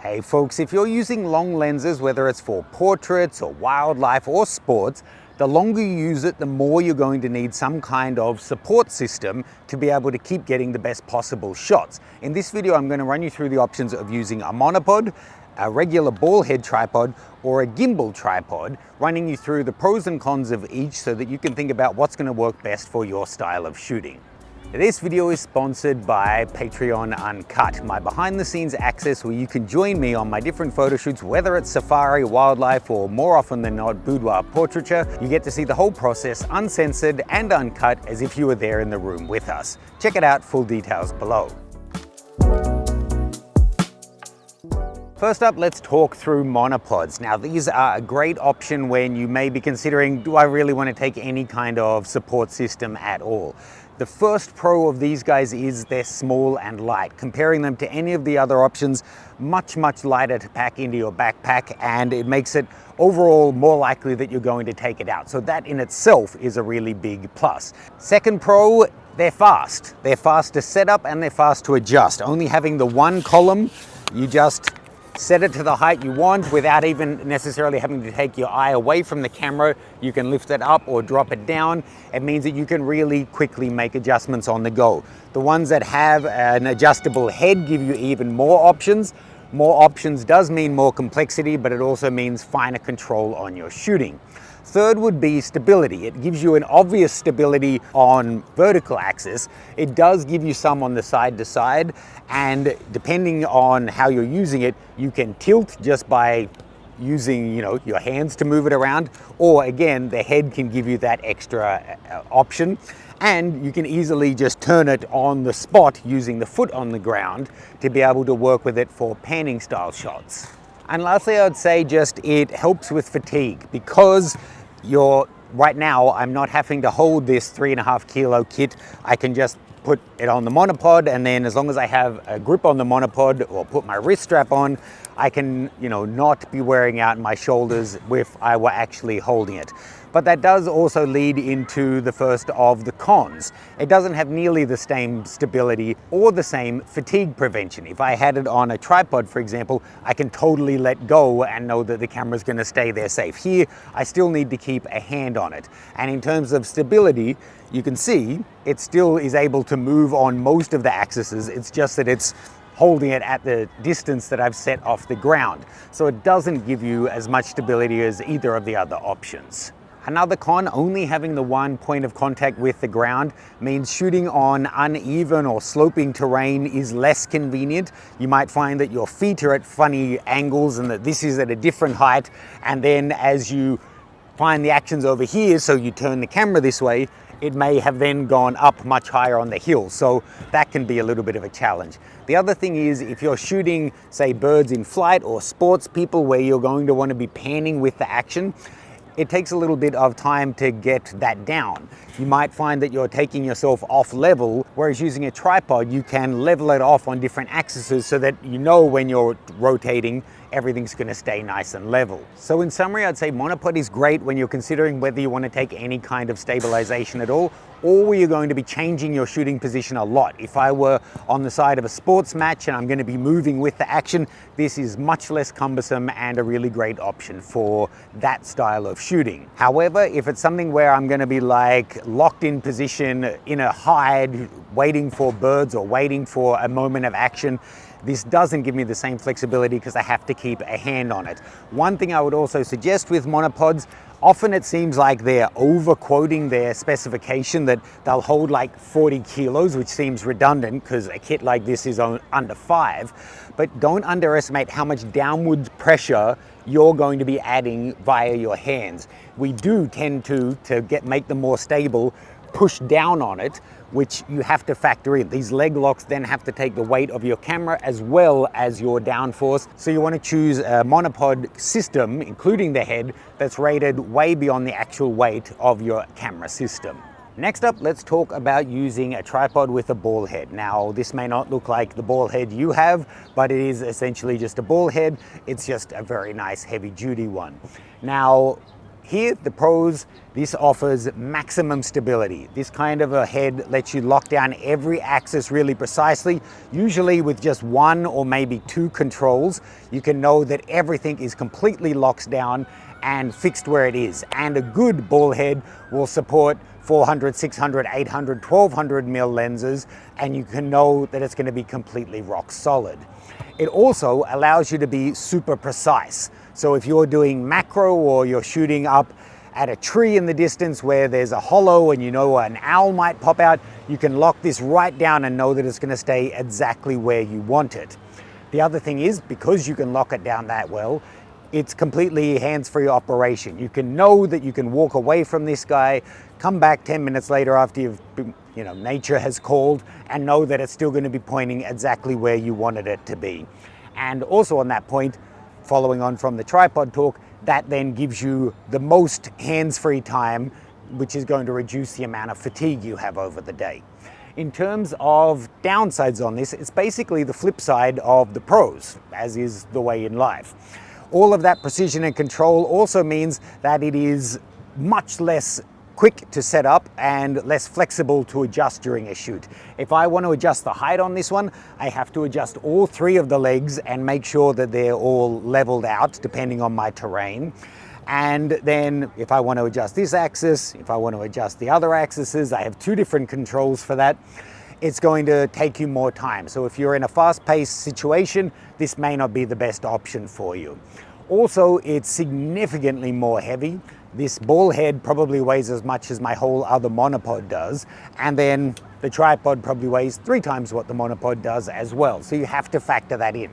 Hey folks, if you're using long lenses, whether it's for portraits or wildlife or sports, the longer you use it, the more you're going to need some kind of support system to be able to keep getting the best possible shots. In this video, I'm going to run you through the options of using a monopod, a regular ball head tripod, or a gimbal tripod, running you through the pros and cons of each so that you can think about what's going to work best for your style of shooting. This video is sponsored by Patreon Uncut, my behind the scenes access where you can join me on my different photo shoots, whether it's safari, wildlife, or more often than not, boudoir portraiture. You get to see the whole process uncensored and uncut as if you were there in the room with us. Check it out, full details below. First up, let's talk through monopods. Now, these are a great option when you may be considering, do I really want to take any kind of support system at all? The first pro of these guys is they're small and light. Comparing them to any of the other options, much lighter to pack into your backpack, and it makes it overall more likely that you're going to take it out. So that in itself is a really big plus. Second pro, they're fast. They're fast to set up and they're fast to adjust. Only having the one column, you just set it to the height you want without even necessarily having to take your eye away from the camera. You can lift it up or drop it down. It means that you can really quickly make adjustments on the go. The ones that have an adjustable head give you even more options. More options does mean more complexity, but it also means finer control on your shooting. Third would be stability. It gives you an obvious stability on vertical axis. It does give you some on the side to side, and depending on how you're using it, you can tilt just by using, your hands to move it around, or again, the head can give you that extra option. And you can easily just turn it on the spot using the foot on the ground to be able to work with it for panning style shots. And lastly, I would say just it helps with fatigue because right now I'm not having to hold this 3.5 kilo kit. I can just put it on the monopod, and then as long as I have a grip on the monopod or put my wrist strap on, I can, not be wearing out my shoulders if I were actually holding it. But that does also lead into the first of the cons. It doesn't have nearly the same stability or the same fatigue prevention. If I had it on a tripod, for example, I can totally let go and know that the camera's going to stay there safe. Here, I still need to keep a hand on it. And in terms of stability, you can see it still is able to move on most of the axes. It's just that it's holding it at the distance that I've set off the ground. So it doesn't give you as much stability as either of the other options. Another con, only having the one point of contact with the ground means shooting on uneven or sloping terrain is less convenient. You might find that your feet are at funny angles and that this is at a different height. And then as you find the actions over here, so you turn the camera this way, it may have then gone up much higher on the hill. So that can be a little bit of a challenge. The other thing is if you're shooting, say, birds in flight or sports people where you're going to want to be panning with the action, it takes a little bit of time to get that down. You might find that you're taking yourself off level, whereas using a tripod, you can level it off on different axes so that when you're rotating, everything's going to stay nice and level. So in summary, I'd say monopod is great when you're considering whether you want to take any kind of stabilization at all, or where you're going to be changing your shooting position a lot. If I were on the side of a sports match and I'm going to be moving with the action, this is much less cumbersome and a really great option for that style of shooting. However, if it's something where I'm going to be locked in position in a hide, waiting for birds or waiting for a moment of action, this doesn't give me the same flexibility because I have to keep a hand on it. One thing I would also suggest with monopods, often it seems like they're over-quoting their specification that they'll hold 40 kilos, which seems redundant because a kit like this is under 5. But don't underestimate how much downward pressure you're going to be adding via your hands. We do tend to make them more stable, push down on it, which you have to factor in. These leg locks then have to take the weight of your camera as well as your downforce. So you want to choose a monopod system, including the head, that's rated way beyond the actual weight of your camera system. Next up, let's talk about using a tripod with a ball head. Now, this may not look like the ball head you have, but it is essentially just a ball head. It's just a very nice heavy duty one. Now, here, the pros, this offers maximum stability. This kind of a head lets you lock down every axis really precisely. Usually with just one or maybe two controls, you can know that everything is completely locked down and fixed where it is. And a good ball head will support 400, 600, 800, 1200 mil lenses, and you can know that it's going to be completely rock solid. It also allows you to be super precise. So if you're doing macro or you're shooting up at a tree in the distance where there's a hollow and you know an owl might pop out, you can lock this right down and know that it's going to stay exactly where you want it. The other thing is, because you can lock it down that well, it's completely hands-free operation. You can know that you can walk away from this guy, come back 10 minutes later after nature has called, and know that it's still going to be pointing exactly where you wanted it to be. And also on that point, following on from the tripod talk, that then gives you the most hands-free time, which is going to reduce the amount of fatigue you have over the day. In terms of downsides on this, it's basically the flip side of the pros, as is the way in life. All of that precision and control also means that it is much less quick to set up and less flexible to adjust during a shoot. If I want to adjust the height on this one, I have to adjust all three of the legs and make sure that they're all leveled out depending on my terrain. And then if I want to adjust this axis, if I want to adjust the other axes, I have two different controls for that. It's going to take you more time. So if you're in a fast-paced situation, this may not be the best option for you. Also, it's significantly more heavy. This ball head probably weighs as much as my whole other monopod does, and then the tripod probably weighs 3 times what the monopod does as well, so you have to factor that in.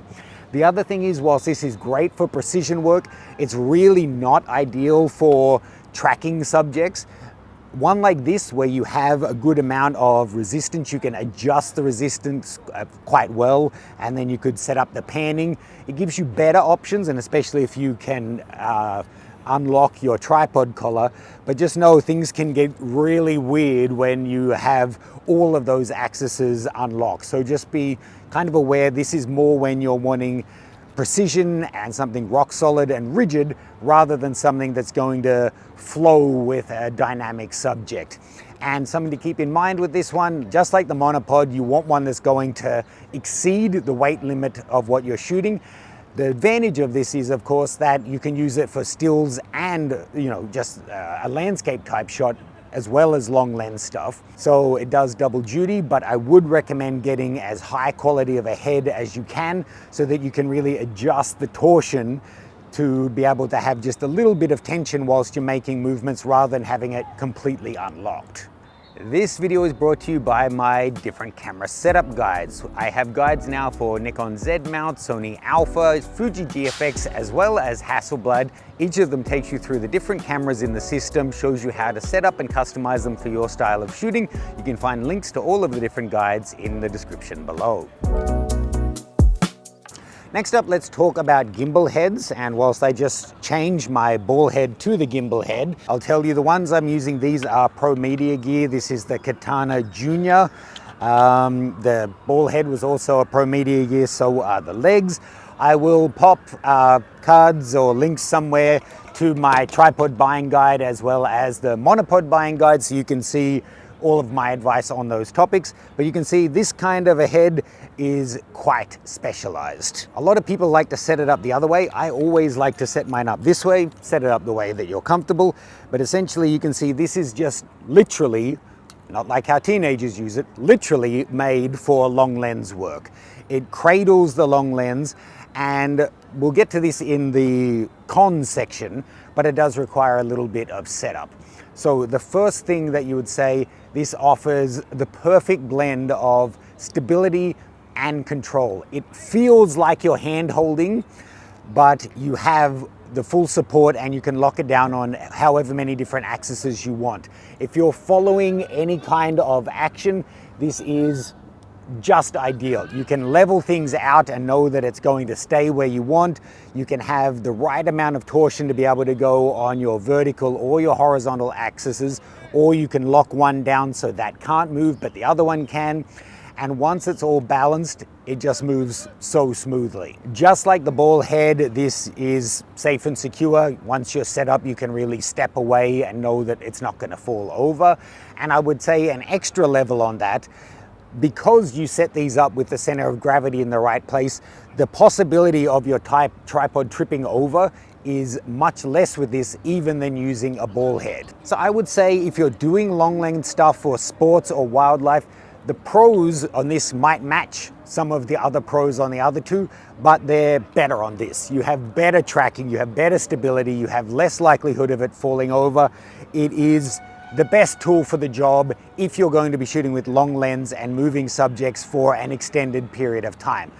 The other thing is, whilst this is great for precision work, it's really not ideal for tracking subjects. One like this, where you have a good amount of resistance, you can adjust the resistance quite well, and then you could set up the panning. It gives you better options, and especially if you can unlock your tripod collar, but just know things can get really weird when you have all of those axes unlocked. So just be kind of aware, this is more when you're wanting precision and something rock solid and rigid, rather than something that's going to flow with a dynamic subject. And something to keep in mind with this one, just like the monopod, you want one that's going to exceed the weight limit of what you're shooting. The advantage of this is, of course, that you can use it for stills and, just a landscape type shot, as well as long lens stuff. So it does double duty, but I would recommend getting as high quality of a head as you can so that you can really adjust the torsion to be able to have just a little bit of tension whilst you're making movements, rather than having it completely unlocked. This video is brought to you by my different camera setup guides. I have guides now for Nikon Z mount, Sony Alpha, Fuji GFX, as well as Hasselblad. Each of them takes you through the different cameras in the system, shows you how to set up and customize them for your style of shooting. You can find links to all of the different guides in the description below. Next up, let's talk about gimbal heads, and whilst I just changed my ball head to the gimbal head, I'll tell you the ones I'm using. These are Pro Media gear. This is the Katana Junior. The ball head was also a Pro Media gear, so are the legs. I will pop cards or links somewhere to my tripod buying guide as well as the monopod buying guide, so you can see all of my advice on those topics. But you can see this kind of a head is quite specialized. A lot of people like to set it up the other way. I always like to set mine up this way, set it up the way that you're comfortable. But essentially you can see this is just literally, not like how teenagers use it, literally made for long lens work. It cradles the long lens, and we'll get to this in the cons section, but it does require a little bit of setup. So the first thing that you would say, this offers the perfect blend of stability and control. It feels like you're hand holding, but you have the full support and you can lock it down on however many different axes you want. If you're following any kind of action, this is just ideal. You can level things out and know that it's going to stay where you want. You can have the right amount of torsion to be able to go on your vertical or your horizontal axes, or you can lock one down so that can't move but the other one can. And once it's all balanced, it just moves so smoothly. Just like the ball head, this is safe and secure. Once you're set up, you can really step away and know that it's not going to fall over. And I would say an extra level on that, because you set these up with the center of gravity in the right place, the possibility of your tripod tripping over is much less with this even than using a ball head. So I would say if you're doing long length stuff for sports or wildlife, the pros on this might match some of the other pros on the other two, but they're better on this. You have better tracking, you have better stability, you have less likelihood of it falling over. It is the best tool for the job if you're going to be shooting with long lens and moving subjects for an extended period of time.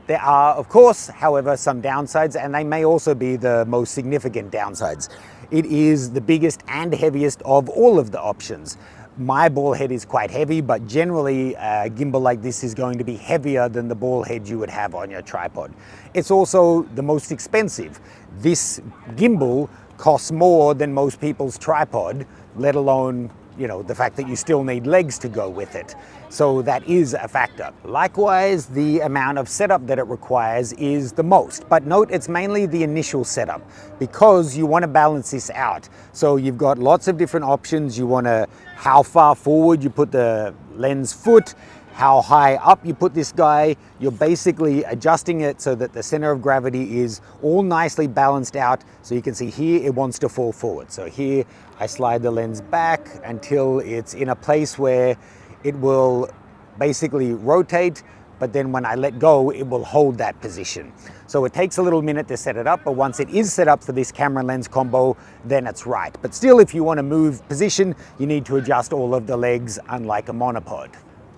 There are, of course, however, some downsides, and they may also be the most significant downsides. It is the biggest and heaviest of all of the options. My ball head is quite heavy, but generally a gimbal like this is going to be heavier than the ball head you would have on your tripod. It's also the most expensive. This gimbal costs more than most people's tripod, let alone, you know, the fact that you still need legs to go with it. So that is a factor. Likewise, the amount of setup that it requires is the most. But note, it's mainly the initial setup because you want to balance this out. So you've got lots of different options. You want to, how far forward you put the lens foot, how high up you put this guy. You're basically adjusting it so that the center of gravity is all nicely balanced out. So you can see here, it wants to fall forward. So here I slide the lens back until it's in a place where it will basically rotate, but then when I let go, it will hold that position. So it takes a little minute to set it up, but once it is set up for this camera lens combo, then it's right. But still, if you want to move position, you need to adjust all of the legs, unlike a monopod.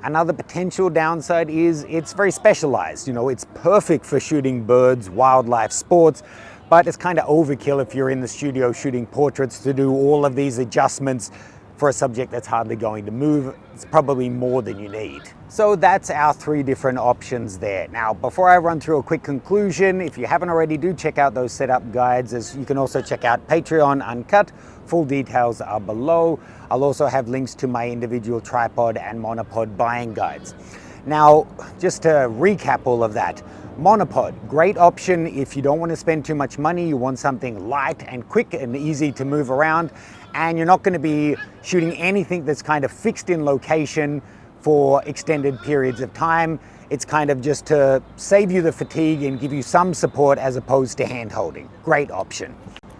Another potential downside is it's very specialized. You know, it's perfect for shooting birds, wildlife, sports, but it's kind of overkill if you're in the studio shooting portraits to do all of these adjustments for a subject that's hardly going to move. It's probably more than you need. So that's our 3 different options there. Now, before I run through a quick conclusion, if you haven't already, do check out those setup guides. As you can also check out Patreon Uncut. Full details are below. I'll also have links to my individual tripod and monopod buying guides. Now, just to recap all of that, monopod, great option if you don't want to spend too much money, you want something light and quick and easy to move around, and you're not going to be shooting anything that's kind of fixed in location for extended periods of time. It's kind of just to save you the fatigue and give you some support as opposed to hand holding. Great option.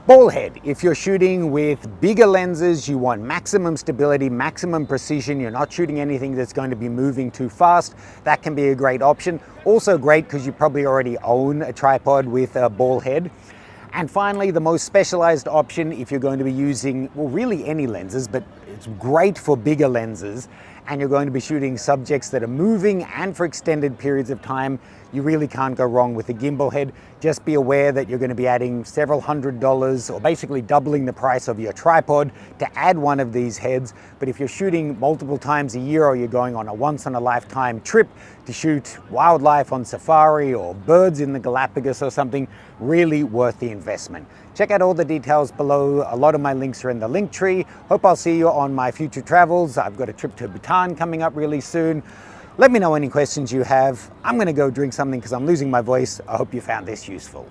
Ball head, if you're shooting with bigger lenses, you want maximum stability, maximum precision, you're not shooting anything that's going to be moving too fast, that can be a great option. Also great because you probably already own a tripod with a ball head. And finally, the most specialized option if you're going to be using, well, really any lenses, but it's great for bigger lenses, and you're going to be shooting subjects that are moving and for extended periods of time, you really can't go wrong with the gimbal head. Just be aware that you're going to be adding several $100s, or basically doubling the price of your tripod to add one of these heads. But if you're shooting multiple times a year, or you're going on a once-in-a-lifetime trip to shoot wildlife on safari or birds in the Galapagos or something, really worth the investment. Check out all the details below. A lot of my links are in the link tree. Hope I'll see you on my future travels. I've got a trip to Bhutan coming up really soon. Let me know any questions you have. I'm going to go drink something because I'm losing my voice. I hope you found this useful.